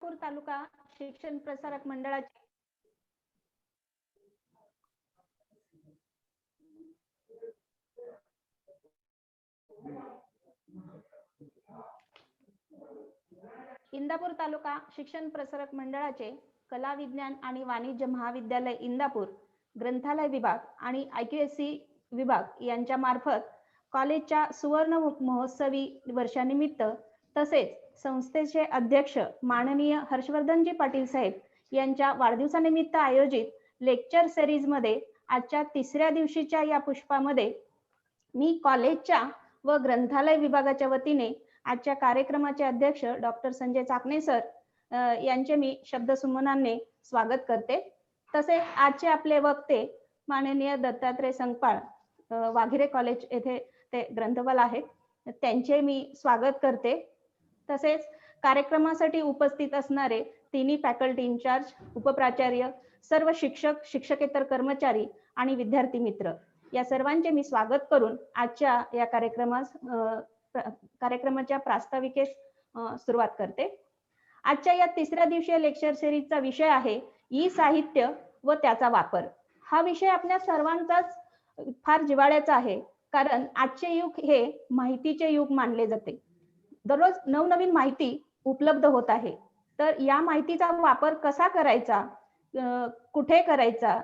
इंदापूर तालुका शिक्षण प्रसारक मंडळाचे इंदापूर तालुका शिक्षण प्रसारक मंडळाचे कला विज्ञान आणि वाणिज्य महाविद्यालय इंदापूर ग्रंथालय विभाग आणि IQSC विभाग यांच्या मार्फत कॉलेजच्या सुवर्ण महोत्सवी वर्षानिमित्त तसेच संस्थेचे अध्यक्ष माननीय हर्षवर्धनजी पाटील साहेब यांच्या वाढदिवसानिमित्त आयोजित लेक्चर सिरीज मध्ये आजच्या तिसऱ्या दिवशीच्या या पुष्पामध्ये मी कॉलेजच्या व ग्रंथालय विभागाच्या वतीने आजच्या कार्यक्रमाचे अध्यक्ष डॉक्टर संजय चाकणे सर यांचे मी शब्दसुमनाने स्वागत करते। तसे आजचे आपले वक्ते माननीय दत्तात्रय संकपाळ वाघिरे कॉलेज येथे ते ग्रंथपाल आहेत, त्यांचे मी स्वागत करते। तसेच कार्यक्रमासाठी उपस्थित असणारे तिन्ही फॅकल्टी इंचार्ज, उपप्राचार्य, सर्व शिक्षक, शिक्षकेतर कर्मचारी आणि विद्यार्थी मित्र या सर्वांचे मी स्वागत करून आजच्या या कार्यक्रमाच्या प्रास्ताविकेस सुरुवात करते। आजच्या या तिसऱ्या दिवशीय लेक्चर सिरीजचा विषय आहे ई साहित्य व त्याचा वापर। हा विषय आपल्या सर्वांचाच फार जिव्हाळ्याचा आहे, कारण आजचे युग हे माहितीचे युग मानले जाते। दररोज नवनवीन माहिती उपलब्ध होत आहे, तर या माहितीचा वापर कसा करायचा, कुठे करायचा,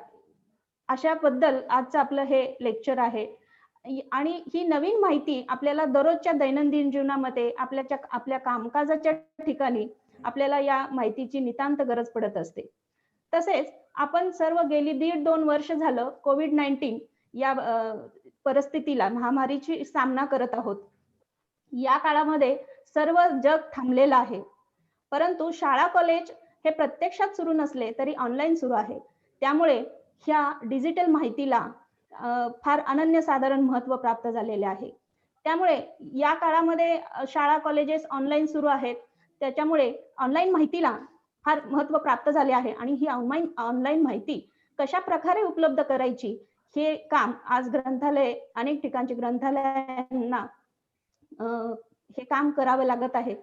अशाबद्दल आजचं आपलं हे लेक्चर आहे। आणि ही नवीन माहिती आपल्याला दररोजच्या दैनंदिन जीवनामध्ये आपल्या कामकाजाच्या ठिकाणी आपल्याला या माहितीची नितांत गरज पडत असते। तसेच आपण सर्व गेली 1.5-2 वर्ष झालं कोविड-19 या परिस्थितीला, महामारीची सामना करत आहोत। या काळामध्ये सर्व जग थांबलेलं आहे, परंतु शाळा कॉलेज हे प्रत्यक्षात सुरू नसले तरी ऑनलाईन सुरू आहे। त्यामुळे ह्या डिजिटल माहितीला फार अनन्यसाधारण महत्त्व प्राप्त झालेले आहे। त्यामुळे या काळामध्ये शाळा कॉलेजेस ऑनलाईन सुरू आहेत, त्याच्यामुळे ऑनलाईन माहितीला फार महत्त्व प्राप्त झाले आहे। आणि ही ऑनलाईन माहिती कशा प्रकारे उपलब्ध करायची हे काम आज ग्रंथालय, अनेक ठिकाणची ग्रंथालयांना हे काम करावं लागत आहे।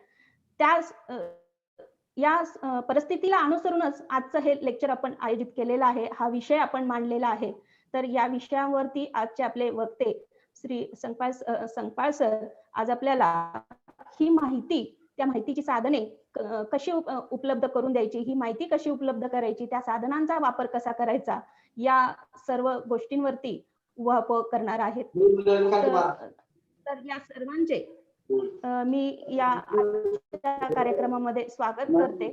या परिस्थितीला अनुसरूनच आजचं हे लेक्चर आपण आयोजित केलेलं आहे, हा विषय आपण मांडलेला आहे। तर या विषयावरती आजचे आपले वक्ते श्री संकपाळ सर आज आपल्याला ही माहिती, त्या माहितीची साधने कशी उपलब्ध करून द्यायची, ही माहिती कशी उपलब्ध करायची, त्या साधनांचा वापर कसा करायचा, या सर्व गोष्टींवरती उहापोह करणार आहेत। तर या सर्वांचे मी या कार्यक्रमामध्ये स्वागत करते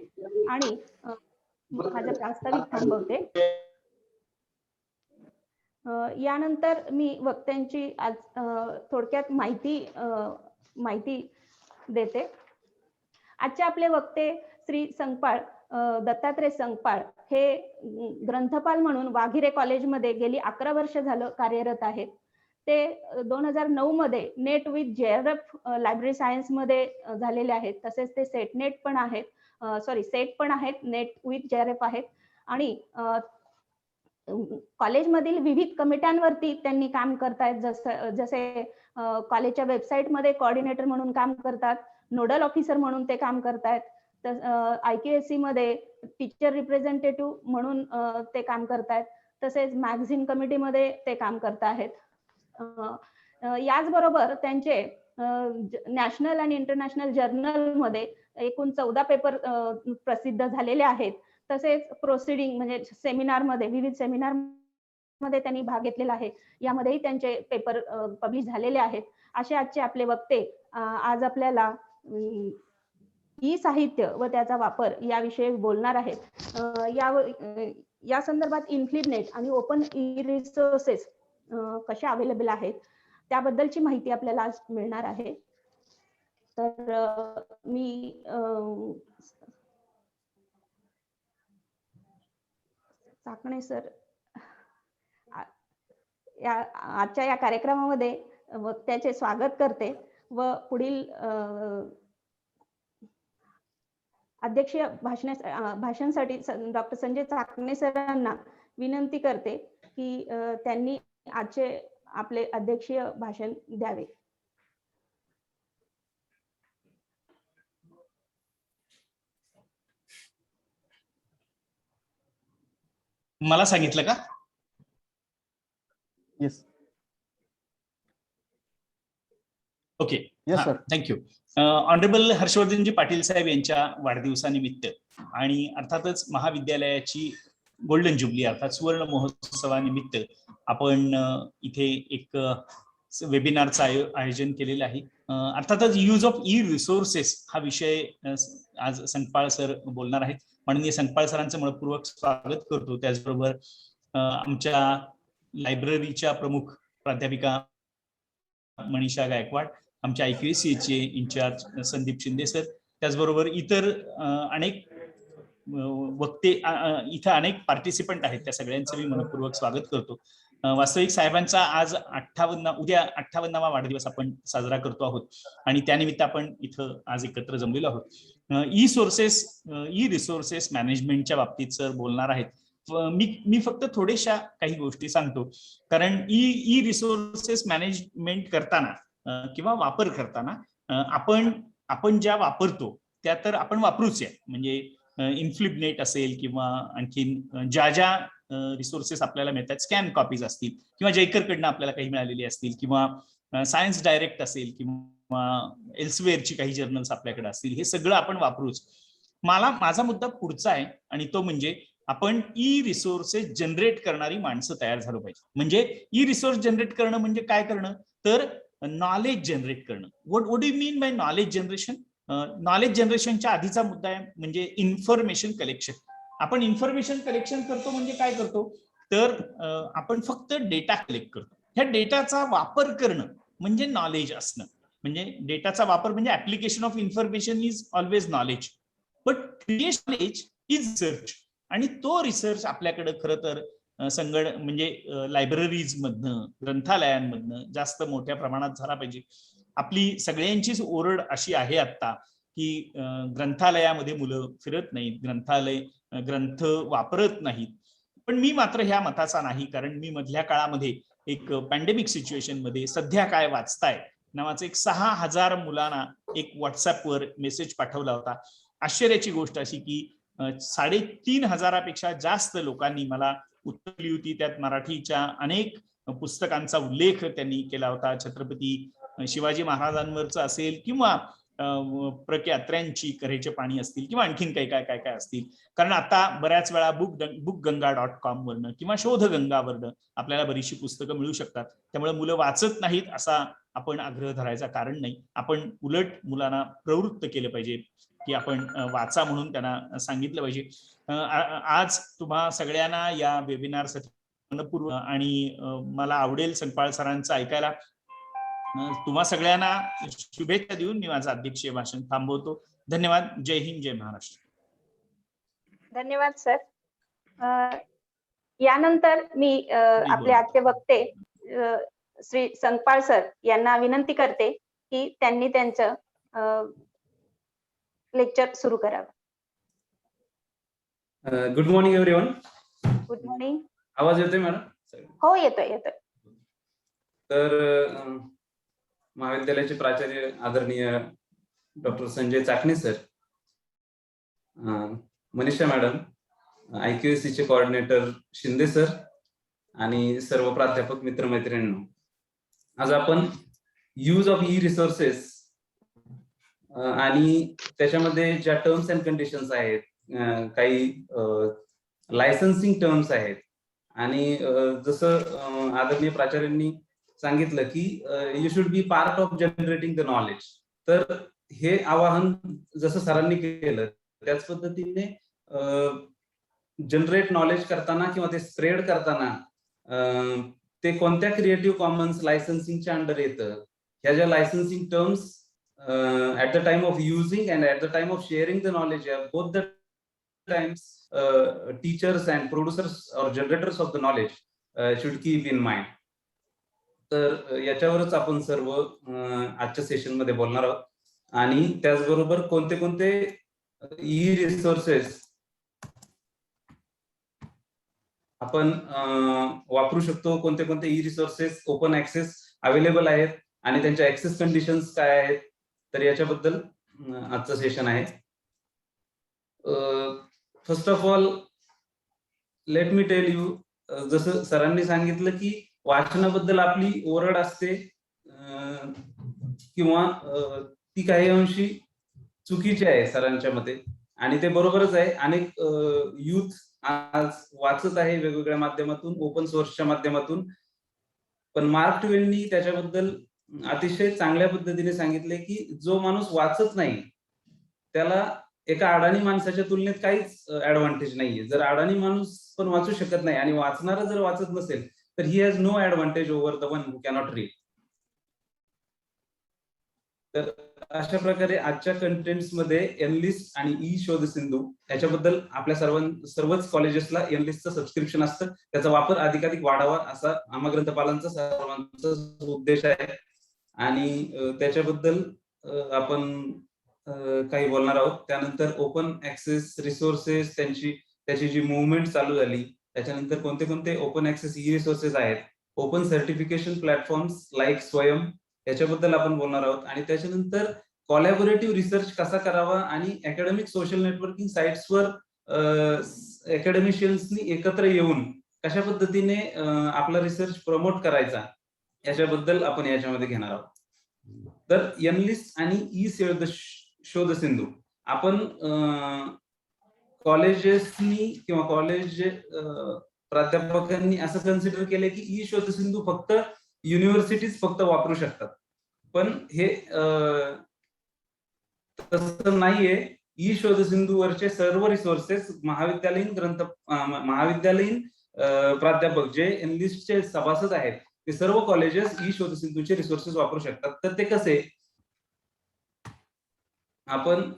आणि माझं प्रास्ताविक थांबवते। यानंतर मी वक्त्यांची आज थोडक्यात माहिती देते। आजचे आपले वक्ते श्री संकपाळ, दत्तात्रय संकपाळ हे ग्रंथपाल म्हणून वाघिरे कॉलेजमध्ये गेली 11 वर्ष झालं कार्यरत आहेत। ते 2009 मध्ये net with JRF library science मध्ये झालेले आहेत। तसेच ते सेट पण आहेत, नेट विथ JRF आहेत। आणि कॉलेजमधील विविध कमिट्यांवरती त्यांनी काम करतायत, जसे कॉलेजच्या वेबसाईटमध्ये कोऑर्डिनेटर म्हणून काम करतात, नोडल ऑफिसर म्हणून ते काम करतायत, IQSC मध्ये टीचर रिप्रेझेंटेटिव्ह म्हणून ते काम करतायत, तसेच मॅगझिन कमिटीमध्ये ते काम करत आहेत। याचबरोबर त्यांचे नॅशनल आणि इंटरनॅशनल जर्नल मध्ये एकूण 14 पेपर प्रसिद्ध झालेले आहेत। तसेच प्रोसिडिंग म्हणजे सेमिनार मध्ये, विविध सेमिनार मध्ये त्यांनी भाग घेतलेला आहे, यामध्येही त्यांचे पेपर पब्लिश झालेले आहेत। असे आजचे आपले वक्ते आज आपल्याला ई साहित्य व त्याचा वापर याविषयी बोलणार आहेत। या संदर्भात इन्फिनेट आणि ओपन ई रिसोर्सेस कशा अवेलेबल आहेत त्याबद्दलची माहिती आपल्याला आज मिळणार आहे। तर मी चाकणे सर आजच्या या कार्यक्रमामध्ये वक्त्याचे स्वागत करते व पुढील अध्यक्षीय भाषणासाठी डॉक्टर संजय चाकणे सरांना विनंती करते की त्यांनी आजचे आपले अध्यक्षीय भाषण द्यावे। मला सांगितलं का? Yes. Okay, yes sir. Thank you. Honourable Harshvardhanji Patil साहेब यांच्या वाढदिवसानिमित्त आणि अर्थातच महाविद्यालयाची गोल्डन जुबली अर्थात सुवर्ण महोत्सवानिमित्त आपण इथे एक वेबिनारचं आयोजन केलेलं आहे. अर्थातच यूज ऑफ ई रिसोर्सेस हा विषय आज संकपाळ सर बोलणार आहेत. माननीय संकपाळ सरांचं मनपूर्वक स्वागत करतो. त्याचबरोबर आमच्या लायब्ररीच्या प्रमुख प्राध्यापिका मनीषा गायकवाड, आमच्या IQACचे इन्चार्ज संदीप शिंदे सर, त्याचबरोबर इतर अनेक वक्ते इथं अनेक पार्टिसिपंट आहेत, त्या सगळ्यांचं मी मनपूर्वक स्वागत करतो. वास्तविक साहेबांचा आज उद्या 58वा वाढदिवस आपण साजरा करतो आहोत आणि त्यानिमित्त आपण इथं आज एकत्र जमलेलो आहोत. ई रिसोर्सेस मॅनेजमेंटच्या बाबतीत सर बोलणार आहेत. मी फक्त थोड्याशा काही गोष्टी सांगतो, कारण ई रिसोर्सेस मॅनेजमेंट करताना किंवा वापर करताना आपण ज्या वापरतो त्या तर आपण वापरूच या, म्हणजे इन्फ्लिबनेट असेल किंवा आणखीन ज्या रिसोर्सेस आपल्याला मिळतात, स्कॅन कॉपीज असतील किंवा जयकरकडनं आपल्याला काही मिळालेली असतील किंवा सायन्स डायरेक्ट असेल किंवा एल्सवेअरची काही जर्नल्स आपल्याकडे असतील, हे सगळं आपण वापरूच. माझा मुद्दा पुढचा आहे आणि तो म्हणजे आपण ई रिसोर्सेस जनरेट करणारी माणसं तयार झालो पाहिजे. म्हणजे ई रिसोर्स जनरेट करणं म्हणजे काय करणं, तर नॉलेज जनरेट करणं. What do you mean by knowledge generation? Knowledge जनरेशनच्या आधीचा मुद्दा आहे म्हणजे इन्फॉर्मेशन कलेक्शन. आपण इन्फॉर्मेशन कलेक्शन करतो म्हणजे काय करतो, तर आपण फक्त डेटा कलेक्ट करतो. ह्या डेटाचा वापर करणं म्हणजे नॉलेज असणं. म्हणजे डेटाचा वापर म्हणजे application of information is always knowledge, but creation knowledge is research. आणि तो रिसर्च आपल्याकडे खरं तर म्हणजे लायब्ररीज मधनं, ग्रंथालयांमधनं जास्त मोठ्या प्रमाणात झाला पाहिजे. आपली सगळ्यांचीच ओरड अशी आहे आता की ग्रंथालयामध्ये मुलं फिरत नाहीत, ग्रंथ वापरत नाहीत. पण मी मात्र ह्या मताचा नाही, कारण मी मधल्या काळामध्ये एक पॅन्डेमिक सिच्युएशन मध्ये सध्या काय वाचताय नावाचं एक 6000 मुलांना एक व्हॉट्सअपवर मेसेज पाठवला होता. आश्चर्याची गोष्ट अशी की 3500पेक्षा जास्त लोकांनी मला उत्तर दिली होती. त्यात मराठीच्या अनेक पुस्तकांचा उल्लेख त्यांनी केला होता. छत्रपती शिवाजी महाराजांवरचं असेल किंवा प्रख्यात्र्यांची कऱ्हेचे पाणी असतील किंवा आणखीन काय असतील. कारण आता बऱ्याच वेळा bookganga.com वरनं किंवा शोधगंगावरनं आपल्याला बरीचशी पुस्तकं मिळू शकतात. त्यामुळे मुलं वाचत नाहीत असा आपण आग्रह धरायचा कारण नाही. आपण उलट मुलांना प्रवृत्त केलं पाहिजे की आपण वाचा म्हणून त्यांना सांगितलं पाहिजे. आज तुम्हा सगळ्यांना या वेबिनारसाठी मनपूर्वक आणि मला आवडेल संकपाळ सरांचं ऐकायला. तुम्हा सगळ्यांना शुभेच्छा देऊन मी माझं अध्यक्षीय भाषण थांबवतो. धन्यवाद. जय हिंद, जय महाराष्ट्र. धन्यवाद सर. यानंतर मी आपले आजचे वक्ते श्री संकपाळ सर यांना विनंती करते की त्यांनी त्यांचं लेक्चर सुरू करावं. Good morning everyone. Good morning. आवाज येतोय मॅडम? हो, येतोय. तर महाविद्यालयाचे प्राचार्य आदरणीय doctor Sanjay Chakane sir, Manisha madam, IQACचे कोऑर्डिनेटर शिंदे सर आणि सर्व प्राध्यापक मित्रमैत्रिणींनो, आज आपण यूज ऑफ ई रिसोर्सेस आणि त्याच्यामध्ये ज्या टर्म्स अँड कंडिशन्स आहेत, काही लायसन्सिंग टर्म्स आहेत आणि जसं आदरणीय प्राचार्यांनी सांगितलं की you should be part of generating the knowledge. तर हे आवाहन जसं सरांनी केलं त्याच पद्धतीने जनरेट नॉलेज करताना किंवा ते स्प्रेड करताना ते कोणत्या क्रिएटिव्ह कॉमन्स लायसन्सिंगच्या अंडर येतं, ह्या ज्या licensing terms at the time of using and at the time of sharing the knowledge, both the times teachers and producers or generators of the knowledge should keep in mind. तर याच्यावरच आपण सर्व आजच्या session मध्ये बोलणार आहोत आणि त्याचबरोबर कोणते कोणते ई रिसोर्सेस आपण वापरू शकतो, कोणते कोणते ई रिसोर्सेस ओपन ऍक्सेस अवेलेबल आहेत आणि त्यांच्या ऍक्सेस कंडिशन्स काय आहेत, तर याच्याबद्दल आजचं सेशन आहे. First of all let me tell you, जसं सरांनी सांगितलं की वाचनाबद्दल आपली ओरड असते किंवा ती काही अंशी चुकीची आहे सरांच्या मते, आणि ते बरोबरच आहे. अनेक युथ आज वाचत आहे वेगवेगळ्या माध्यमातून, ओपन सोर्सच्या माध्यमातून. पण मार्क ट्वेननी त्याच्याबद्दल अतिशय चांगल्या पद्धतीने सांगितले की जो माणूस वाचत नाही त्याला एका अडाणी माणसाच्या तुलनेत काहीच ऍडव्हान्टेज नाहीये. जर अडाणी माणूस पण वाचू शकत नाही आणि वाचणारा जर वाचत नसेल तर he has no advantage over the one who cannot read. तर अशा प्रकारे आजच्या कंटेंट्स मध्ये एनलिस्ट आणि ई शोध सिंधू याच्याबद्दल आपल्या सर्वच कॉलेजेसला एनलिस्टचं सबस्क्रिप्शन असतं. त्याचा वापर अधिकाधिक वाढावा असा आम्हा ग्रंथपालांचा सर्वांचा उद्देश आहे. आणि त्याच्याबद्दल आपण काही बोलणार आहोत. त्यानंतर ओपन ऍक्सेस रिसोर्सेस, त्याची जी मुवमेंट चालू झाली, त्याच्यानंतर कोणते कोणते ओपन ऍक्सेस ई रिसोर्सेस आहेत, ओपन सर्टिफिकेशन प्लॅटफॉर्म्स लाईक स्वयं याच्याबद्दल आपण बोलणार आहोत. आणि त्याच्यानंतर कोलॅबोरेटिव्ह रिसर्च कसा करावा आणि अकॅडमिक सोशल नेटवर्किंग साइट्सवर अकॅडमिशियन्सनी एकत्र येऊन कशा पद्धतीने आपला रिसर्च प्रमोट करायचा याच्याबद्दल आपण याच्यामध्ये घेणार आहोत. तर एनलिस्ट आणि ई शोध सिंधू आपण कॉलेजेसनी किंवा कॉलेज प्राध्यापकांनी असं कन्सिडर केले की ई शोध सिंधू फक्त युनिव्हर्सिटीज फक्त वापरू शकतात, पण हे तसं नाहीये. ई शोध सिंधूवरचे सर्व रिसोर्सेस महाविद्यालयीन प्राध्यापक जे एनलिस्टचे सभासद आहेत ते सर्व कॉलेजेस ई शोध सिंधूचे रिसोर्सेस वापरू शकतात. तर ते कसे, आपण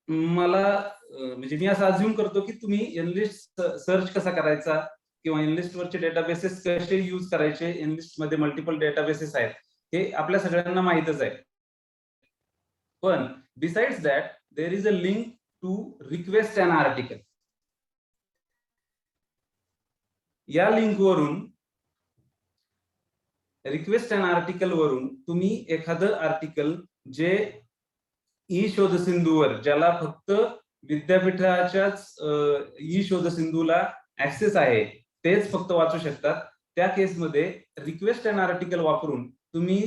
मला म्हणजे मी असं अज्युम करतो की तुम्ही एनलिस्ट सर्च कसा करायचा किंवा एनलिस्ट वरचे डेटाबेसेस कसे यूज करायचे, एनलिस्ट मध्ये मल्टिपल डेटाबेसेस आहेत हे आपल्या सगळ्यांना माहितच आहे. पण besides that there is a link to request an article. या लिंक वरून, रिक्वेस्ट अन आर्टिकल वरून तुम्ही एखादं आर्टिकल जे ई शोध सिंधूवर, ज्याला फक्त विद्यापीठाच्याच ई शोध सिंधूला ऍक्सेस आहे तेच फक्त वाचू शकतात, त्या केसमध्ये रिक्वेस्ट अन आर्टिकल वापरून तुम्ही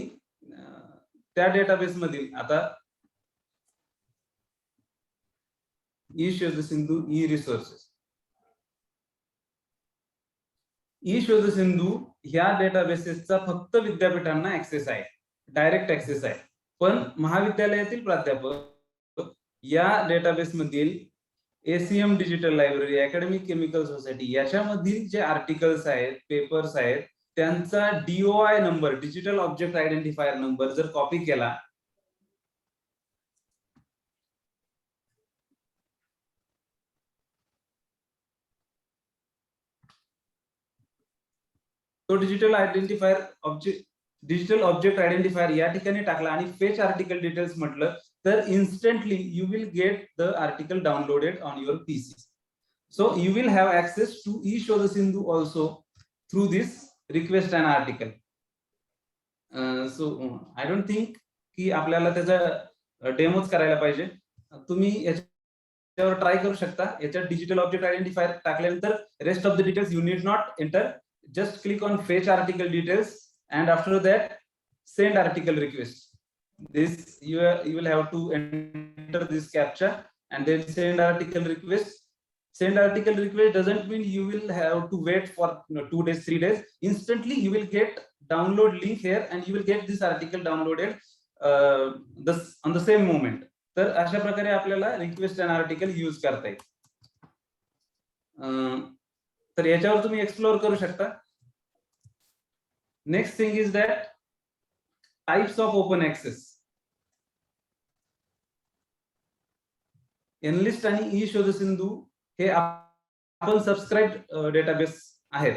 त्या डेटाबेस मधील, आता ई शोध सिंधू ई रिसोर्सेस, ई शोध सिंधू ह्या डेटाबेसेसचा फक्त विद्यापीठांना ऍक्सेस आहे, डायरेक्ट ऍक्सेस आहे. पण महाविद्यालयातील प्राध्यापक या डेटाबेस मधील ACM digital library, academic chemical society याच्यामधील जे आर्टिकल्स आहेत, पेपर्स आहेत, त्यांचा DOI number, digital object identifier number जर कॉपी केला, तो डिजिटल ऑब्जेक्ट आयडेंटिफायर या ठिकाणी टाकला आणि फेच आर्टिकल डिटेल्स म्हटलं तर instantly you will get the article downloaded on your PC. So you will have access to eShodha Sindhu also through this request an article. So I don't think की आपल्याला त्याचा डेमोच करायला पाहिजे. तुम्ही याच्यावर try करू शकता. याच्यात डिजिटल ऑब्जेक्ट आयडेंटिफायर टाकल्यानंतर rest of the details you need not enter. Just click on fetch article details and after that send article request. This you will have to enter this captcha and then send article request. Send article request doesn't mean you will have to wait for 2 days, 3 days. Instantly you will get download link here and you will get this article downloaded on the same moment. तर अशा प्रकारे आपल्याला request and article use करता येईल. तर याच्यावर तुम्ही explore करू शकता. Next thing is that types of open access. NLIST आणि ई शोध सिंधू हे आपण सबस्क्राईब डेटाबेस आहेत.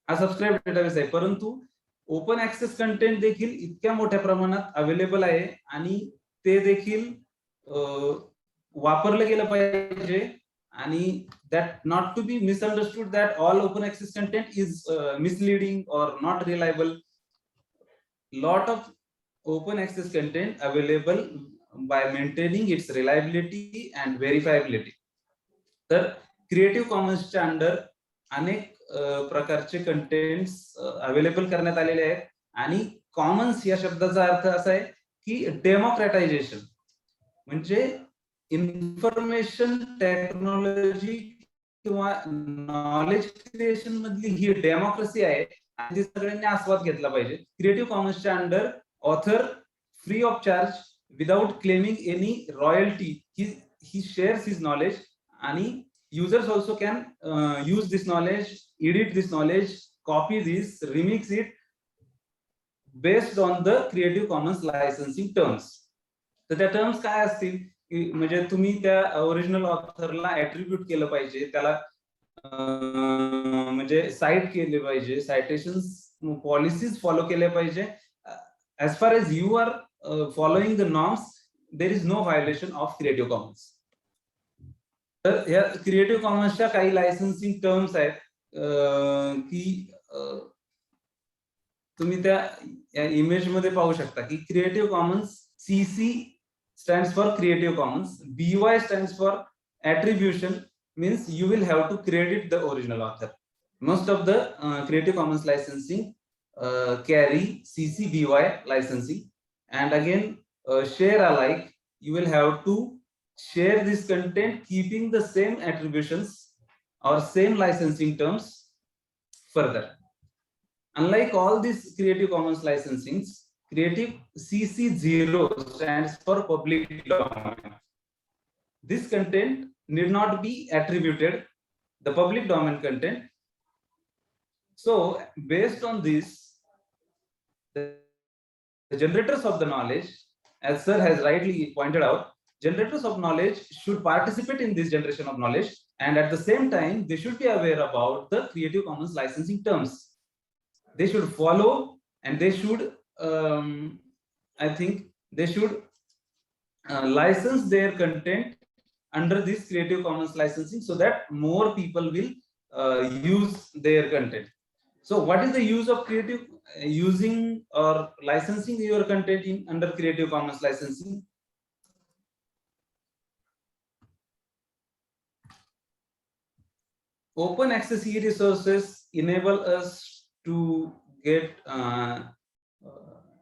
हा सबस्क्राईब डेटाबेस आहे, परंतु ओपन ऍक्सेस कंटेंट देखील इतक्या मोठ्या प्रमाणात अवेलेबल आहे आणि ते देखील वापरलं गेलं पाहिजे. आणि that not to be misunderstood that all open access content is misleading or not reliable. Lot of open access content available by maintaining its reliability and verifiability. तर क्रिएटिव्ह कॉमन्सच्या अंडर अनेक प्रकारचे कंटेंट्स अवेलेबल करण्यात आलेले आहेत. आणि Commons या शब्दाचा अर्थ असा आहे की डेमोक्रॅटायझेशन, म्हणजे इन्फॉर्मेशन टेक्नॉलॉजी किंवा नॉलेज क्रिएशन मधली ही डेमोक्रेसी आहे आणि ती सगळ्यांनी आस्वाद घेतला पाहिजे. क्रिएटिव्ह कॉमन्सच्या under author free of charge without claiming any royalty he shares his knowledge, आणि users also can use this knowledge, edit this knowledge, copy this, remix it based on the Creative Commons licensing terms. तर त्या terms काय असतील, म्हणजे तुम्ही त्या original ऑथरला attribute केलं पाहिजे, त्याला म्हणजे साईट केले पाहिजे, सायटेशन्स पॉलिसीज फॉलो केल्या पाहिजे. as far as you are following the norms, there is no violation of Creative Commons. तर ह्या क्रिएटिव्ह कॉमन्सच्या काही लायसन्सिंग टर्म्स आहेत की तुम्ही त्या इमेज मध्ये पाहू शकता की creative Commons CC stands for Creative Commons, BY stands for attribution, means you will have to credit the original author. Most of the Creative Commons licensing carry CC BY licensing, and again share alike, you will have to share this content keeping the same attributions or same licensing terms further. Unlike all these Creative Commons licensings, Creative CC0 stands for public domain. This content need not be attributed, the public domain content. So based on this, the generators of the knowledge, as sir has rightly pointed out, generators of knowledge should participate in this generation of knowledge, and at the same time they should be aware about the Creative Commons licensing terms. They should follow, and they should I think they should license their content under this Creative Commons licensing so that more people will use their content. So what is the use of using or licensing your content in under Creative Commons licensing? Open access e-resources enable us to get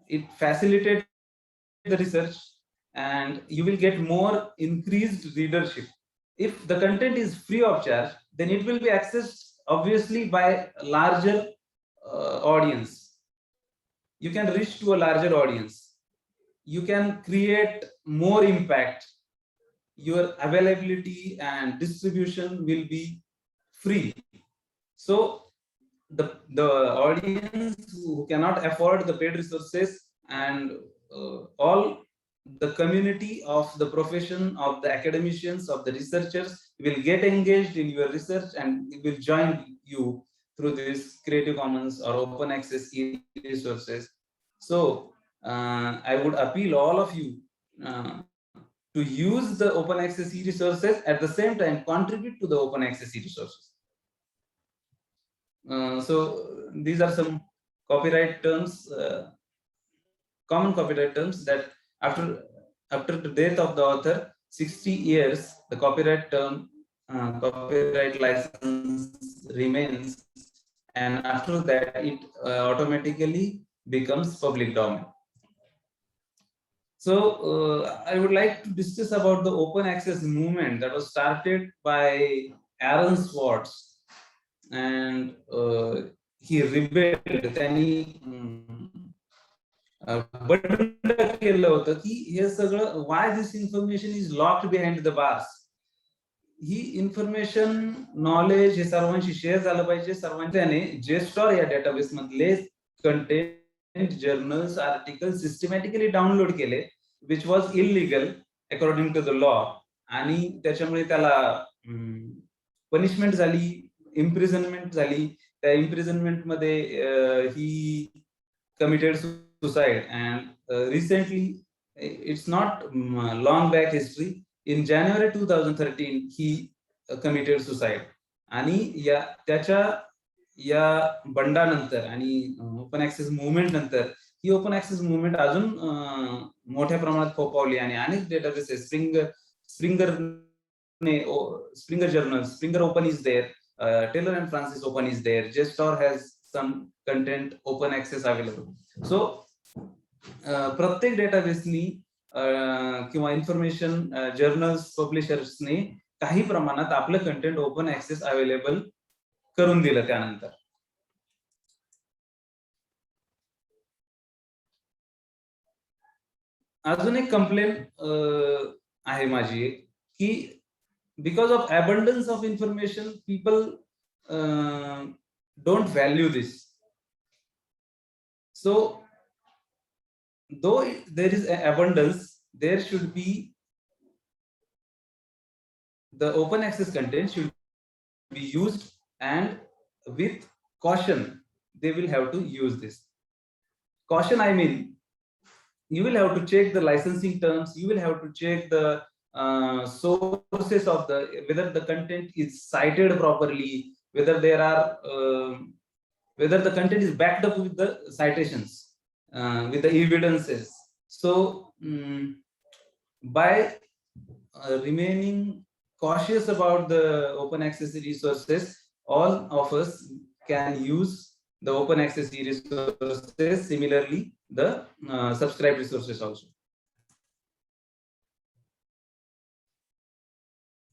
it facilitate the research, and you will get more increased readership. If the content is free of charge, then it will be accessed obviously by a larger audience. You can reach to a larger audience. You can create more impact. Your availability and distribution will be free. So the audience who cannot afford the paid resources, and all the community of the profession, of the academicians, of the researchers will get engaged in your research and will join you through this Creative Commons or open access e-resources. So I would appeal all of you to use the open access e-resources, at the same time contribute to the open access e-resources. So these are some copyright terms, common copyright terms, that after the death of the author, 60 years, the copyright term, copyright license remains, and after that it automatically becomes public domain. So I would like to discuss about the open access movement that was started by Aaron Swartz, and he rebelled. त्यांनी बंड केलं होतं की हे सगळं, why this information is locked behind the bars. ही information, knowledge हे सर्वांशी share झालं पाहिजे. सर्वांनी JSTOR या डेटाबेस मधले content, journals, article systematically download केले, which was illegal according to the law, आणि त्याच्यामुळे त्याला पनिशमेंट झाली, इम्प्रिझनमेंट झाली, त्या इम्प्रिझनमेंट मध्ये he committed suicide. And recently, it's not long back history, in January 2013 he committed suicide. आणि त्याच्या या बंडानंतर आणि ओपन ऍक्सेस मुवमेंट नंतर ही ओपन ऍक्सेस मुवमेंट अजून मोठ्या प्रमाणात फोफावली आणि अनेक databases, Springer journal, Springer open is there, Taylor and Francis open is there, JSTOR has some content open access available. So प्रत्येक डेटाबेसनी किंवा इन्फॉर्मेशन जर्नल्स, पब्लिशर्सने काही प्रमाणात आपलं कंटेंट ओपन ऍक्सेस अवेलेबल करून दिलं. त्यानंतर अजून एक कंप्लेंट आहे माझी की because of abundance of information people don't value this. So though there is abundance, there should be the open access content should be used, and with caution they will have to use this. Caution, I mean, you will have to check the licensing terms, you will have to check the sources of whether the content is cited properly, whether there are whether the content is backed up with the citations, with the evidences. So by remaining cautious about the open access resources, all of us can use the open access resources, similarly the subscribed resources also.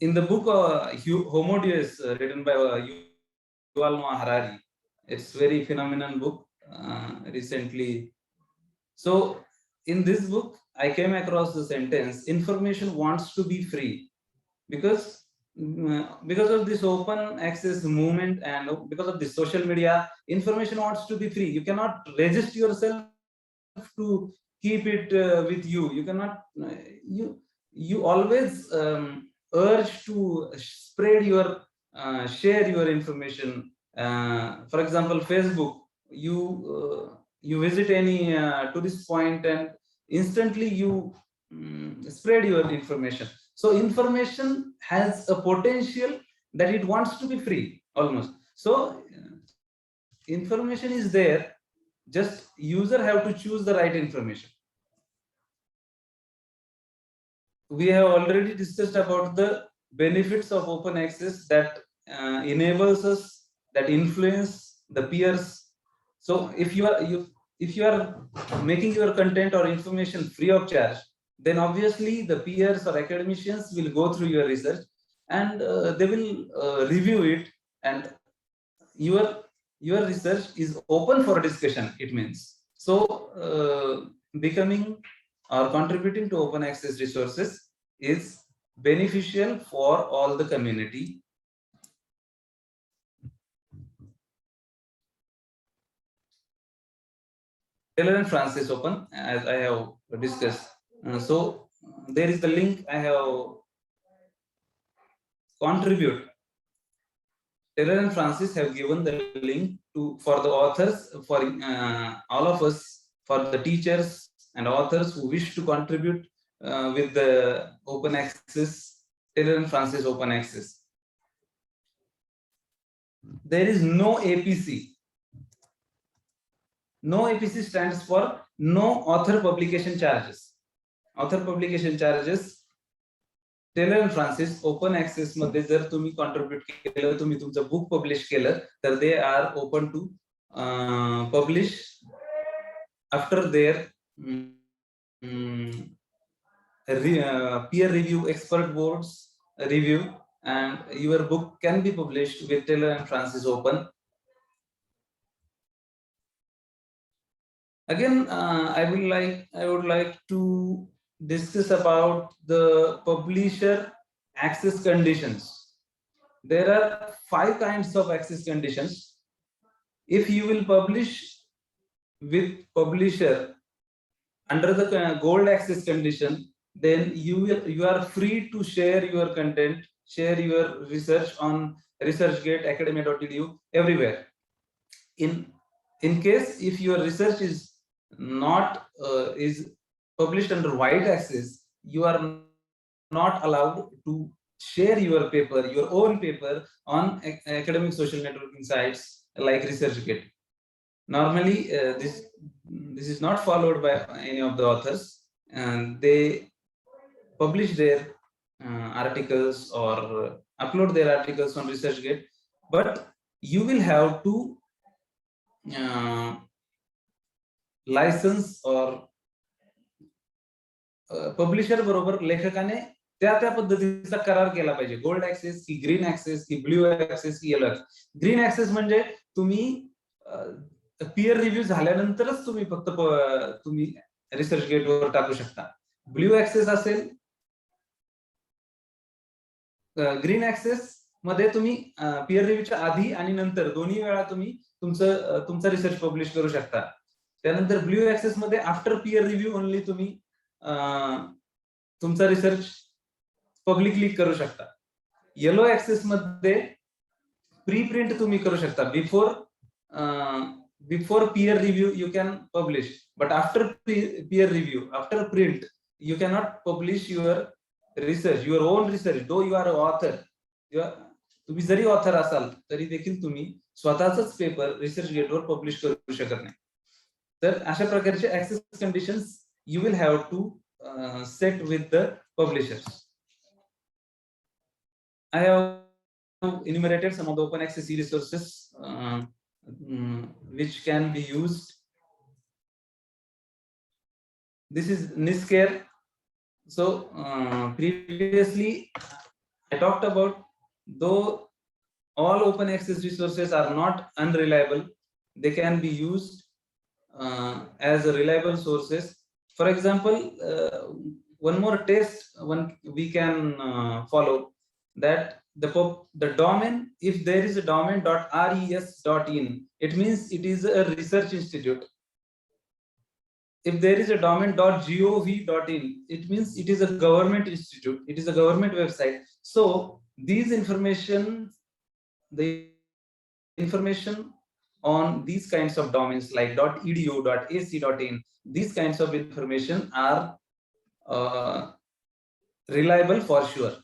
In the book Homo Deus, written by Yuval Noah Harari, it's very phenomenal book, recently. So in this book I came across the sentence, information wants to be free, because of this open access movement and because of this social media, information wants to be free. You cannot resist yourself to keep it with you. You cannot you always urge to spread your share your information. For example, Facebook, you visit any tourist point and instantly you spread your information. So information has a potential that it wants to be free almost. So information is there, just user have to choose the right information. We have already discussed about the benefits of open access that enables us, that influence the peers. So if you are making your content or information free of charge, then obviously the peers or academicians will go through your research and they will review it, and your research is open for discussion, it means. So becoming or contributing to open access resources is beneficial for all the community. Taylor and Francis Open, as I have discussed. So there is the link I have contributed. Taylor and Francis have given the link for the authors, for all of us, for the teachers and authors who wish to contribute with the open access, Taylor and Francis open access. There is no APC. No APC stands for no author publication charges. Author publication charges, Taylor and Francis open access मध्ये जर तुम्ही contribute केलं, तुम्ही तुमचं book publish केलं, तर they are open to publish after their peer review, expert boards review, and your book can be published with Taylor and Francis open. Again, I would like to discuss about the publisher access conditions. There are 5 kinds of access conditions. If you will publish with publisher under the gold access condition, then you are free to share your content, share your research on ResearchGate, academia.edu, everywhere. in case if your research is not is published under wide access, you are not allowed to share your paper, your own paper, on academic social networking sites like ResearchGate. Normally, this is not followed by any of the authors, and they publish their articles or upload their articles on ResearchGate, but you will have to license or publisher बरोबर लेखकाने त्या पद्धतीचा करार केला पाहिजे. Gold access की green access की blue access की येलो ऍक्सेस. ग्रीन ऍक्सेस म्हणजे तुम्ही पीअर रिव्ह्यू झाल्यानंतरच तुम्ही फक्त तुम्ही रिसर्च गेटवर टाकू शकता. ब्ल्यू ऍक्सेस असेल, ग्रीन ऍक्सेस मध्ये तुम्ही पीअर रिव्ह्यूच्या आधी आणि नंतर दोन्ही वेळा तुम्ही तुमचा रिसर्च पब्लिश करू शकता. त्यानंतर ब्ल्यू ऍक्सेस मध्ये आफ्टर पीअर रिव्ह्यू ओनली तुम्ही तुमचा रिसर्च पब्लिकली करू शकता. येलो ऍक्सेस मध्ये प्री प्रिंट तुम्ही करू शकता. Before pier review you can publish, but after peer review, after print, you cannot publish your research, your own research, though you are an author. तुम्ही जरी author असाल तरी देखील तुम्ही स्वतःच पेपर रिसर्च गेटवर पब्लिश करू शकत नाही. तर अशा प्रकारचे access conditions you will have to set with the publishers. I have enumerated some of the open access e-resources which can be used. This is NISCARE. So previously I talked about, though all open access resources are not unreliable, they can be used as reliable sources. For example, one more test we can follow, that the domain, if there is a domain .res.in, it means it is a research institute. If there is a domain .gov.in, it means it is a government institute, it is a government website. So these the information on these kinds of domains like .edu, .ac.in, these kinds of information are reliable for sure.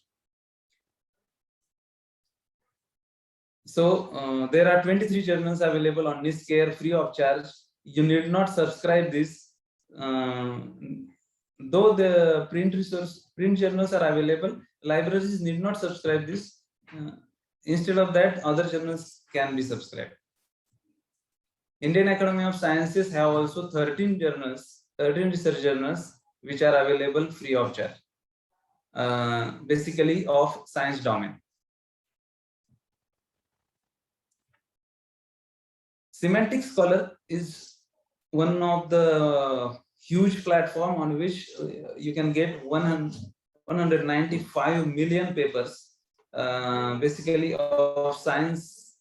So there are 23 journals available on NISCARE free of charge. You need not subscribe this. Though the print journals are available, libraries need not subscribe this. Instead of that, other journals can be subscribed. Indian Academy of Sciences have also 13 research journals which are available free of charge, basically of science domain. Semantic Scholar is one of the huge platform on which you can get 195 million papers, basically of science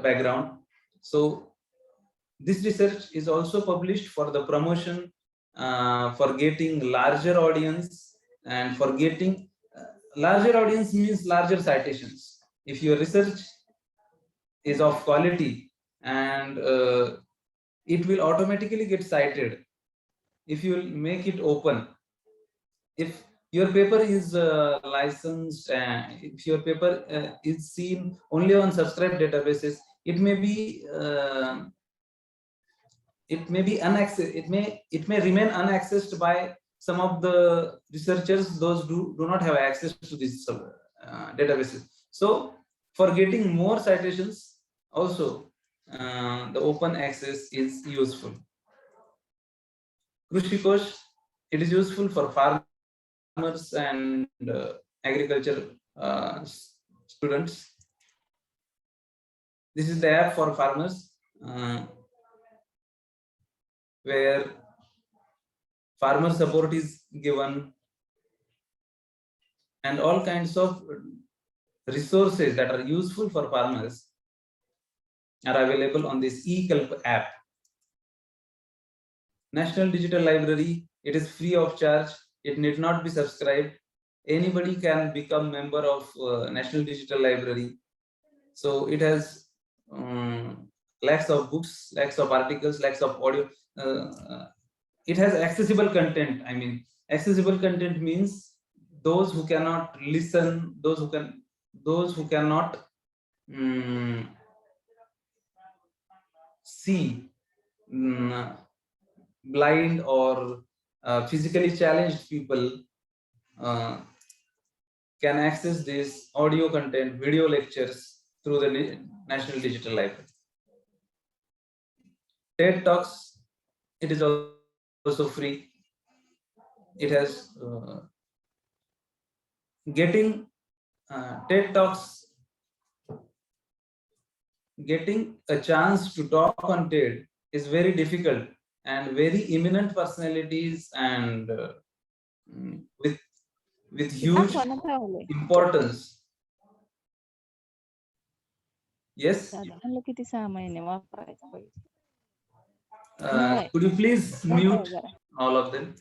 background. So this research is also published for the promotion, for getting larger audience, and for getting larger audience means larger citations. If your research is of quality, and it will automatically get cited if you make it open. If your paper is licensed, if your paper is seen only on subscribed databases, it may be unaccessed. It may remain unaccessed by some of the researchers, those do not have access to these databases. So for getting more citations also, the open access is useful. Krishi Kosh, it is useful for farmers and agriculture students. This is the app for farmers, where farmer support is given, and all kinds of resources that are useful for farmers are available on this eKalp app. National Digital Library, it is free of charge. It need not be subscribed. Anybody can become member of National Digital Library. So it has lakhs of books, lakhs of articles, lakhs of audio. It has accessible content. I mean, accessible content means those who cannot listen, those who cannot see, blind or physically challenged people can access this audio content, video lectures through the National Digital Library. TED Talks, it is also free. It has getting TED Talks, getting a chance to talk on TED is very difficult, and very eminent personalities and with huge importance. Yes. किती 6 महिने वापरायचं पाहिजे. Could you please mute all of them?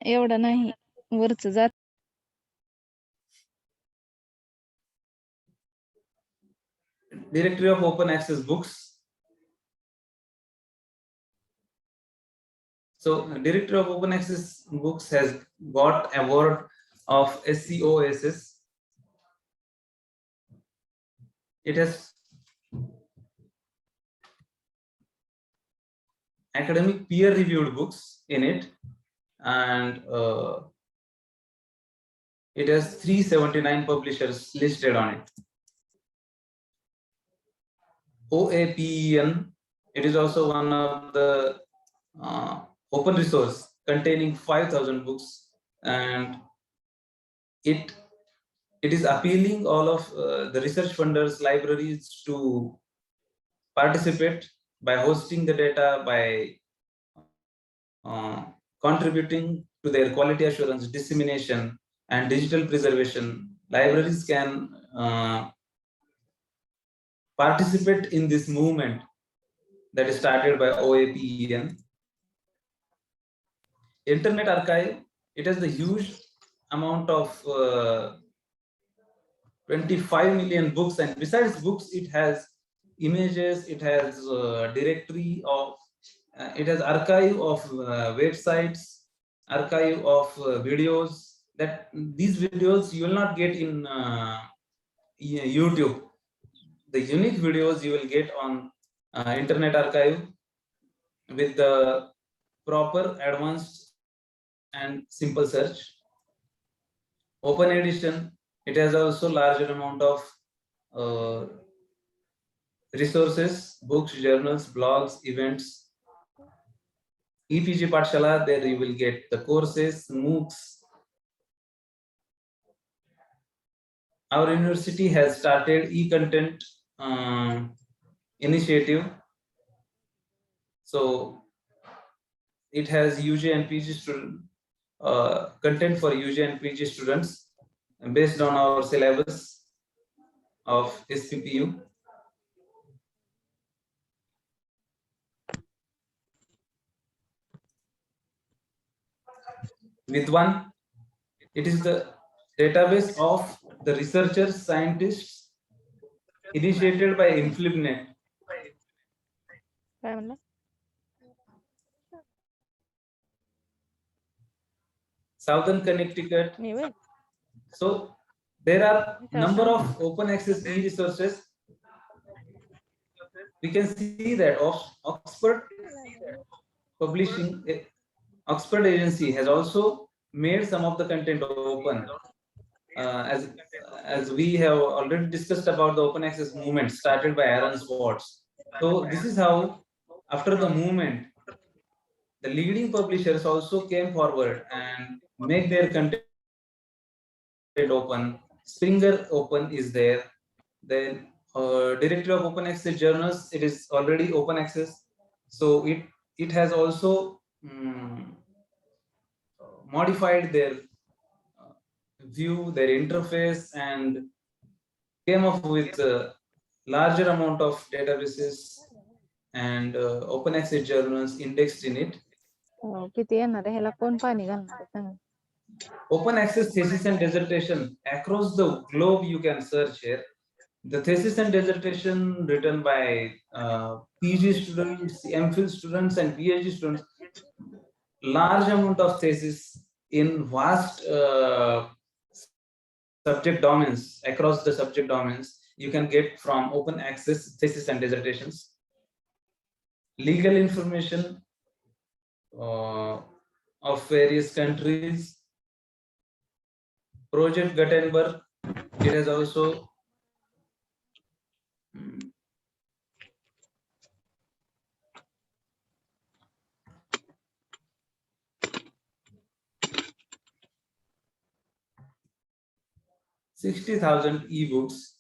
एवढं नाही वरच जात. Directory of Open Access Books. So Directory of Open Access Books has got award of SCOSS. It has academic peer-reviewed books in it, and it has 379 publishers listed on it. OAPEN, it is also one of the open resource containing 5,000 books, and it is appealing all of the research funders, libraries to participate by hosting the data, by contributing to their quality assurance, dissemination, and digital preservation. Libraries can participate in this movement that is started by OAPEN. Internet Archive, it has the huge amount of 25 million books, and besides books, it has images, it has directory of, it has archive of websites, archive of videos. That these videos you will not get in YouTube. The unique videos you will get on Internet Archive with the proper, advanced, and simple search. Open Edition, it has also larger amount of resources, books, journals, blogs, events. EPG Pathshala, there you will get the courses, MOOCs. Our university has started e-content initiative. So it has UG and PG student content for UG and PG students based on our syllabus of SPPU. With one, it is the database of the researchers, scientists initiated by InflibNet. काय म्हणलं? Southern Connecticut. मी होय. So there are number of open access e-resources. We can see that Oxford Publishing, Oxford Agency has also made some of the content open. As we have already discussed about the open access movement started by Aaron Swartz. So this is how, after the movement, the leading publishers also came forward and make their content open. Springer Open is there. Then Directory of Open Access Journals, it is already open access. So it has also modified their view, their interface, and came up with a larger amount of databases and open access journals indexed in it. किती येणार आहे ह्याला कोण पाणी घालणार आहे सांगा. Open access thesis and dissertation across the globe, you can search here. The thesis and dissertation written by PG students, MPhil students, and PhD students, large amount of thesis in vast subject domains, across the subject domains, you can get from open access thesis and dissertations. Legal information of various countries. Project Gutenberg, it has also $60,000 ebooks.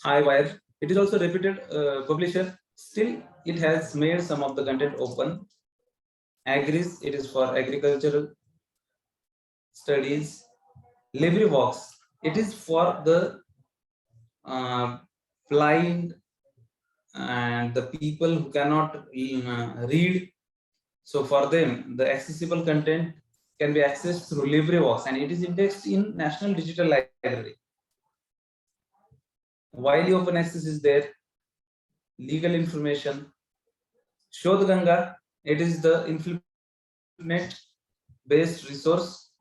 Highwire, it is also reputed publisher. Still, it has made some of the content open. Agris, it is for agricultural studies. LibriVox, it is for the blind and the people who cannot read. So for them, the accessible content can be accessed through LibriVox, and it is indexed in National Digital Library. Widely open access is there. Legal information. Shodhganga, it is the internet-based resource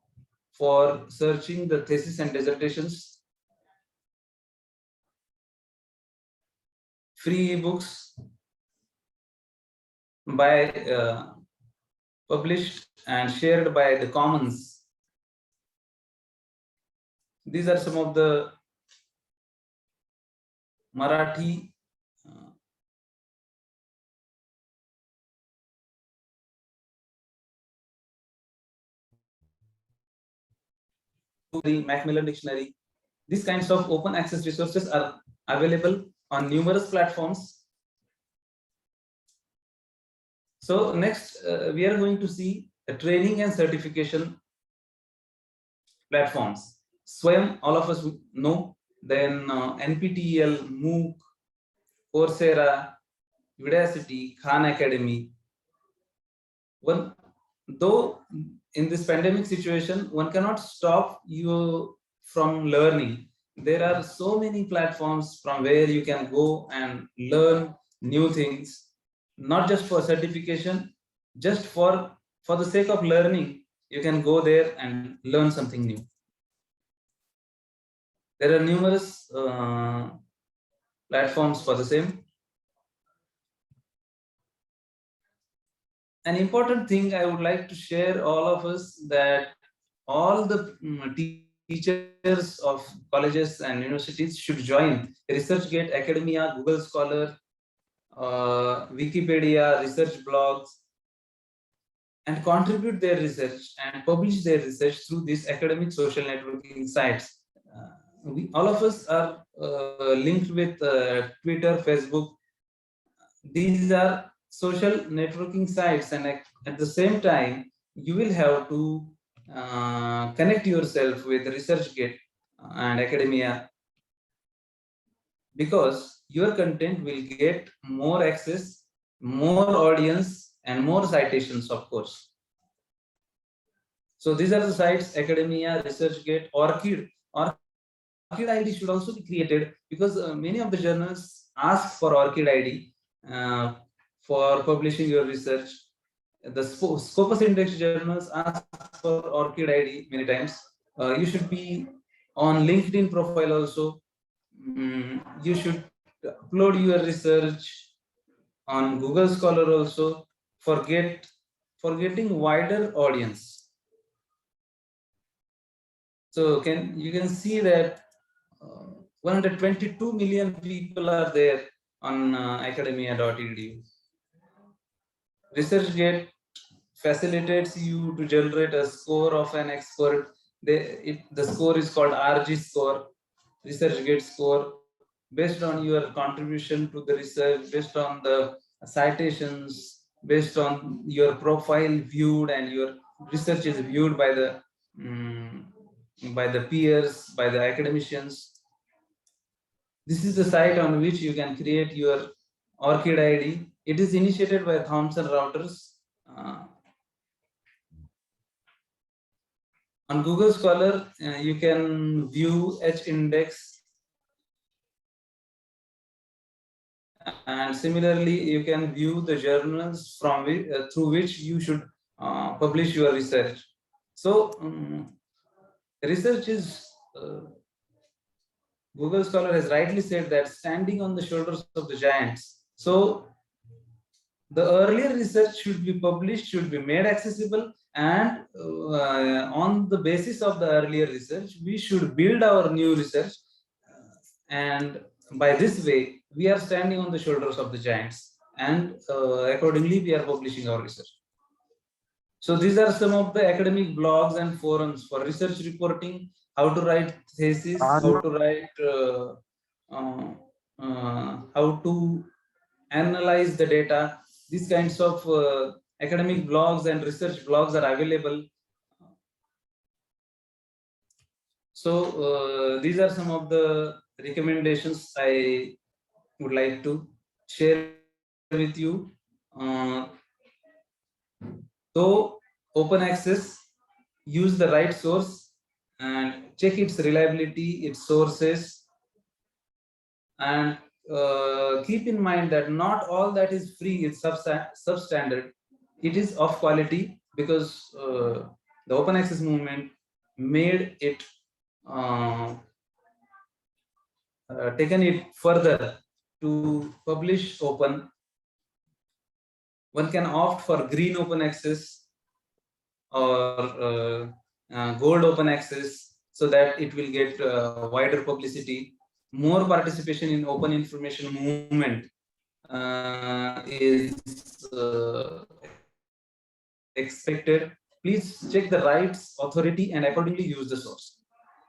for searching the thesis and dissertations. Free ebooks by published and shared by the commons. These are some of the Marathi the Macmillan Dictionary. These kinds of open access resources are available on numerous platforms. So next, we are going to see a training and certification platforms. Swayam, all of us know. Then NPTEL, MOOC, Coursera, Udacity, Khan Academy. Though in this pandemic situation, one cannot stop you from learning. There are so many platforms from where you can go and learn new things, not just for certification, just for the sake of learning. You can go there and learn something new. There are numerous platforms for the same. An important thing I would like to share all of us, that all the teachers of colleges and universities should join ResearchGate, Academia, Google Scholar, Wikipedia, research blogs, and contribute their research and publish their research through these academic social networking sites. All of us are linked with Twitter, Facebook. These are social networking sites, and at the same time, you will have to connect yourself with ResearchGate and Academia, because your content will get more access, more audience, and more citations, of course. So these are the sites: Academia, ResearchGate, ORCID. ORCID ID should also be created, because many of the journals ask for ORCID ID for publishing your research. The Scopus Index journals ask for ORCID ID many times. You should be on LinkedIn profile also. You should upload your research on Google Scholar also for getting wider audience. So you can see that 122 million people are there on academia.edu. ResearchGate facilitates you to generate a score of an expert. The score is called RG score, ResearchGate score, based on your contribution to the research, based on the citations based on your profile viewed and your research is viewed by the peers, by the academicians. This is the site on which you can create your ORCID ID. It is initiated by Thomson Reuters. On Google Scholar, you can view H-index, and similarly, you can view the journals from through which you should publish your research. So, research is, Google Scholar has rightly said that standing on the shoulders of the giants. So, the earlier research should be published, should be made accessible, and on the basis of the earlier research, we should build our new research. And by this way, we are standing on the shoulders of the giants, and accordingly, we are publishing our research. So these are some of the academic blogs and forums for research reporting, how to write thesis, how to write, how to analyze the data. These kinds of academic blogs and research blogs are available. So these are some of the recommendations I would like to share with you. So open access, use the right source and check its reliability, its sources, and keep in mind that not all that is free is substandard. It is of quality, because the open access movement made it taken it further to publish open. One can opt for green open access or gold open access, so that it will get wider publicity. More participation in open information movement is expected. Please check the rights authority and accordingly use the source.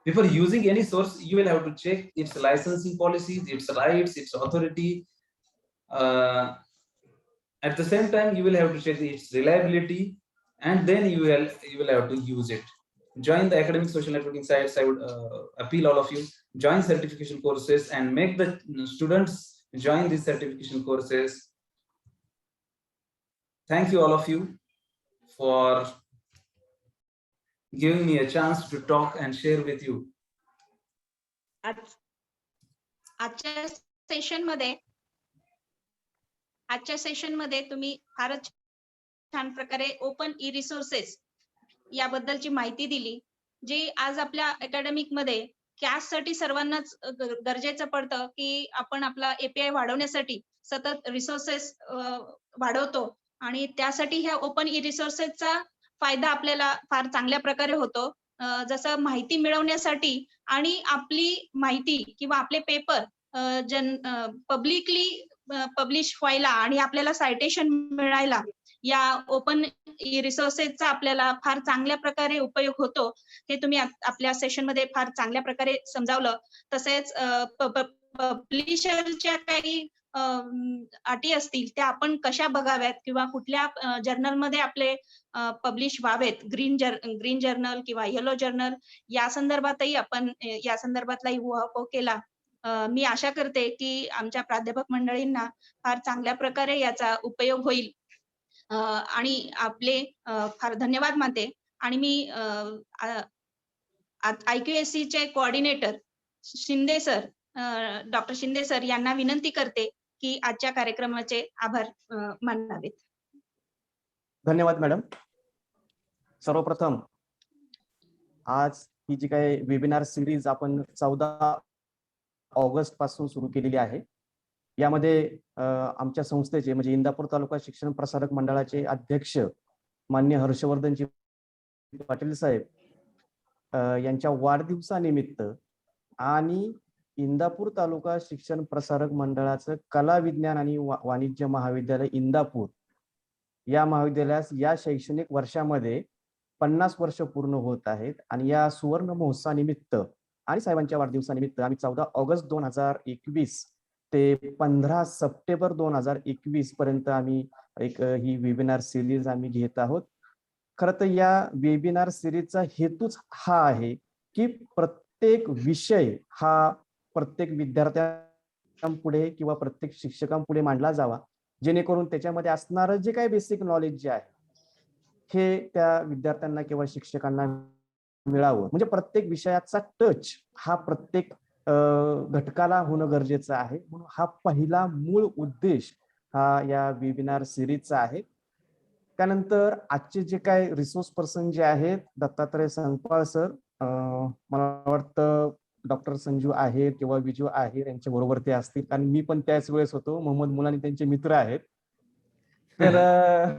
Before using any source, you will have to check its licensing policies, its rights, its authority. At the same time, you will have to check its reliability, and then you will have to use it. Join the academic social networking sites. I would appeal all of you, join certification courses and make the students join these certification courses. Thank you all of you for giving me a chance to talk and share with you. आजच्या session मध्ये तुम्ही फारच छान प्रकारे open ई resources याबद्दलची माहिती दिली, जी आज आपल्या अकॅडमिक मध्ये कॅस्टसाठी सर्वांनाच गरजेचं पडतं की आपण आपला एपीआय वाढवण्यासाठी सतत रिसोर्सेस वाढवतो, आणि त्यासाठी ह्या ओपन ई रिसोर्सेसचा फायदा आपल्याला फार चांगल्या प्रकारे होतो. जसं माहिती मिळवण्यासाठी आणि आपली माहिती किंवा आपले पेपर पब्लिकली पब्लिश व्हायला आणि आपल्याला सायटेशन मिळायला या ओपन रिसोर्सेसचा आपल्याला फार चांगल्या प्रकारे उपयोग होतो, हे तुम्ही आपल्या सेशन मध्ये फार चांगल्या प्रकारे समजावलं. तसेच पब्लिशरच्या काही अटी असतील त्या आपण कशा बघाव्यात किंवा कुठल्या जर्नलमध्ये आपले पब्लिश व्हावेत, ग्रीन जर्नल किंवा येलो जर्नल, या संदर्भातही आपण या संदर्भातलाही उहापोह केला. मी आशा करते की आमच्या प्राध्यापक मंडळींना फार चांगल्या प्रकारे याचा उपयोग होईल, आणि आपले फार धन्यवाद मानते. आणि मी IQAC चे coordinator Shinde sir, doctor Shinde sir यांना विनंती करते की आजच्या कार्यक्रमाचे आभार मानावेत. धन्यवाद मॅडम. सर्वप्रथम आज ही जी काही वेबिनार सिरीज आपण 14 ऑगस्ट पासून सुरू केलेली आहे, यामध्ये आमच्या संस्थेचे म्हणजे इंदापूर तालुका शिक्षण प्रसारक मंडळाचे अध्यक्ष माननीय हर्षवर्धनजी पाटील साहेब यांच्या वाढदिवसानिमित्त आणि इंदापूर तालुका शिक्षण प्रसारक मंडळाचं कला विज्ञान आणि वाणिज्य महाविद्यालय इंदापूर या महाविद्यालयास या शैक्षणिक वर्षामध्ये 50 वर्ष पूर्ण होत आहेत, आणि या सुवर्ण महोत्सवानिमित्त आणि साहेबांच्या वाढदिवसानिमित्त आम्ही 14 ऑगस्ट 2021 ते 15 सप्टेंबर 2021 पर्यंत आम्ही ही वेबिनार सिरीज आम्ही घेत आहोत. खरं तर या वेबिनार सिरीजचा हेतूच हा आहे की प्रत्येक विषय हा प्रत्येक विद्यार्थ्यांपुढे किंवा प्रत्येक शिक्षकांपुढे मांडला जावा, जेणेकरून त्याच्यामध्ये असणारं जे काही बेसिक नॉलेज जे आहे हे त्या विद्यार्थ्यांना किंवा शिक्षकांना मिळावं. म्हणजे प्रत्येक विषयाचा टच हा प्रत्येक घटकाला होणं गरजेचं आहे. म्हणून हा पहिला मूळ उद्देश हा या वेबिनार सिरीजचा आहे. त्यानंतर आजचे जे काय रिसोर्स पर्सन जे आहेत दत्तात्रय संगपाळ सर, मला वाटतं डॉक्टर संजू आहेर किंवा विजू आहेर यांच्या बरोबर ते असतील, कारण मी पण त्याच वेळेस होतो. मोहम्मद मुलानी त्यांचे मित्र आहेत. तर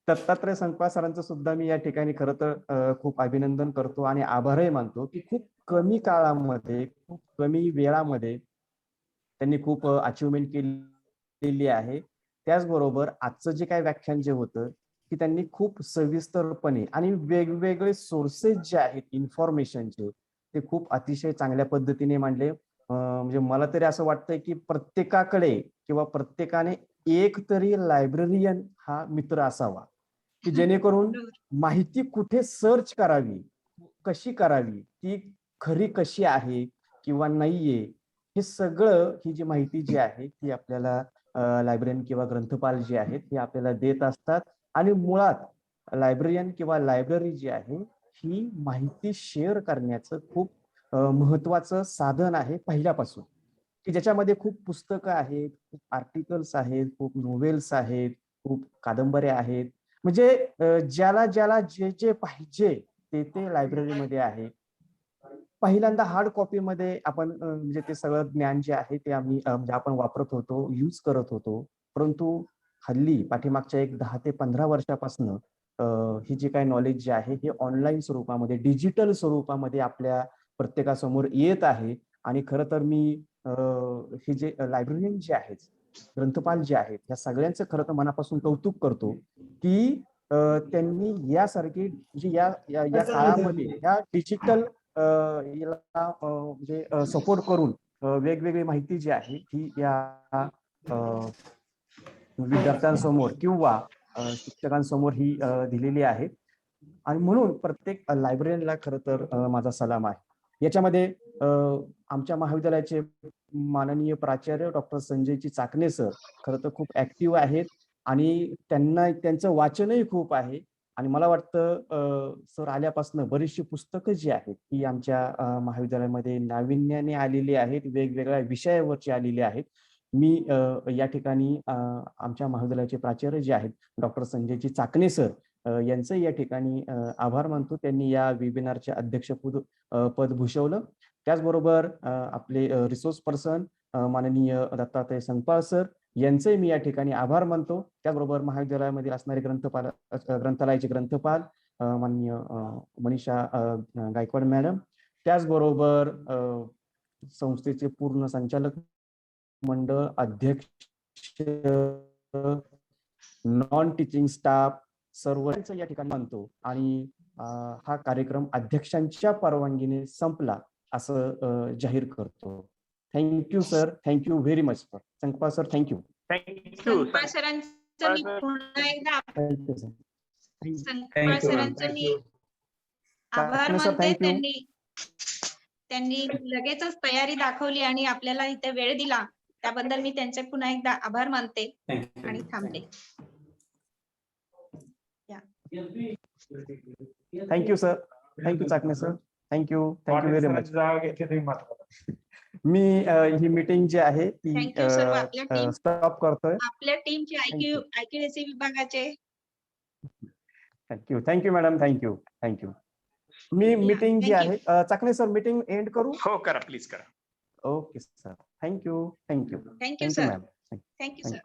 दत्तात्रय संगपाळ सरांचं सुद्धा मी या ठिकाणी खरं तर खूप अभिनंदन करतो आणि आभारही मानतो की खूप कमी काळामध्ये, खूप कमी वेळामध्ये त्यांनी खूप अचिव्हमेंट केलेली आहे. त्याचबरोबर आजचं जे काही व्याख्यान जे होतं की त्यांनी खूप सविस्तरपणे आणि वेगवेगळे सोर्सेस जे आहेत इन्फॉर्मेशनचे ते खूप अतिशय चांगल्या पद्धतीने मांडले. म्हणजे मला तरी असं वाटतंय की प्रत्येकाकडे किंवा प्रत्येकाने एक तरी लायब्ररियन हा मित्र असावा की जेणेकरून माहिती कुठे सर्च करावी, कशी करावी, ती खरी कशी आहे किंवा नाहीये, हे सगळं ही जी माहिती जी आहे ती आपल्याला लायब्ररियन किंवा ग्रंथपाल जे आहेत हे आपल्याला देत असतात. आणि मुळात लायब्ररियन किंवा लायब्ररी जी आहे ही माहिती शेअर करण्याचं खूप महत्वाचं साधन आहे पहिल्यापासून, की ज्याच्यामध्ये खूप पुस्तकं आहेत, खूप आर्टिकल्स आहेत, खूप नोवेल्स आहेत, खूप कादंबऱ्या आहेत. म्हणजे ज्याला ज्याला जे जे पाहिजे ते लायब्ररीमध्ये आहे. पहिल्यांदा हार्ड कॉपीमध्ये आपण म्हणजे ते सगळं ज्ञान जे आहे ते आम्ही म्हणजे आपण वापरत होतो, यूज करत होतो. परंतु हल्ली पाठीमागच्या एक 10 ते 15 वर्षापासून ही जी काही नॉलेज जे आहे हे ऑनलाईन स्वरूपामध्ये, डिजिटल स्वरूपामध्ये आपल्या प्रत्येकासमोर येत आहे. आणि खरं तर मी हे जे लायब्ररियन जे आहेत, ग्रंथपाल जे आहेत, या सगळ्यांचं खरं तर मनापासून कौतुक करतो की त्यांनी यासारखी म्हणजे या काळामध्ये या डिजिटल याला म्हणजे सपोर्ट करून वेगवेगळी माहिती जी आहे ही या विद्यार्थ्यांसमोर किंवा शिक्षकांसमोर ही दिलेली आहे. आणि म्हणून प्रत्येक लायब्ररीला खरं तर माझा सलाम आहे. याच्यामध्ये आमच्या महाविद्यालयाचे माननीय प्राचार्य डॉक्टर संजयजी चाकणे सर खरं तर खूप ऍक्टिव्ह आहेत आणि त्यांना त्यांचं वाचनही खूप आहे. आणि मला वाटतं सर आल्यापासून बरीचशी पुस्तकं जी आहेत ती आमच्या महाविद्यालयामध्ये नाविन्याने आलेली आहेत, वेगवेगळ्या विषयावरची आलेली आहेत. मी या ठिकाणी आमच्या महाविद्यालयाचे प्राचार्य जे आहेत डॉक्टर संजयजी चाकणे सर यांचं या ठिकाणी आभार मानतो. त्यांनी या वेबिनारचे अध्यक्षपद पद भूषवलं. त्याचबरोबर आपले रिसोर्स पर्सन माननीय दत्तात्रय संगपाळ सर यांचंही मी या ठिकाणी आभार मानतो. त्याचबरोबर महाविद्यालयामध्ये असणारे ग्रंथालयाचे ग्रंथपाल माननीय मनीषा गायकवाड मॅडम, त्याचबरोबर संस्थेचे पूर्ण संचालक मंडळ, अध्यक्ष, नॉन टीचिंग स्टाफ सर्वांचं या ठिकाणी मानतो. आणि हा कार्यक्रम अध्यक्षांच्या परवानगीने संपला असं जाहीर करतो. Thank you sir, thank you very much sir. Sangpal sir, thank you. Sangpal सरांचं मी पुन्हा एकदा थँक्यू सर. संगपाळ सरांचं मी आभार चाकणे सर, मानते. थँक्यू. त्यांनी लगेचच तयारी दाखवली आणि आपल्याला इथे वेळ दिला त्याबद्दल मी त्यांचे पुन्हा एकदा आभार मानते आणि थांबते. Thank you sir, thank you Chakane sir, thank you very much. मी ही मीटिंग जी आहे ती थँक्यू सर्व आपल्या टीम, स्टॉप करतोय. आपल्या टीमचे IQAC विभागाचे. Thank you madam, thank you. मी मीटिंग जी आहे चाकणे सर मीटिंग एंड करू? हो करा, प्लीज करा. Okay sir, thank you thank you sir. Ma'am. Thank you sir.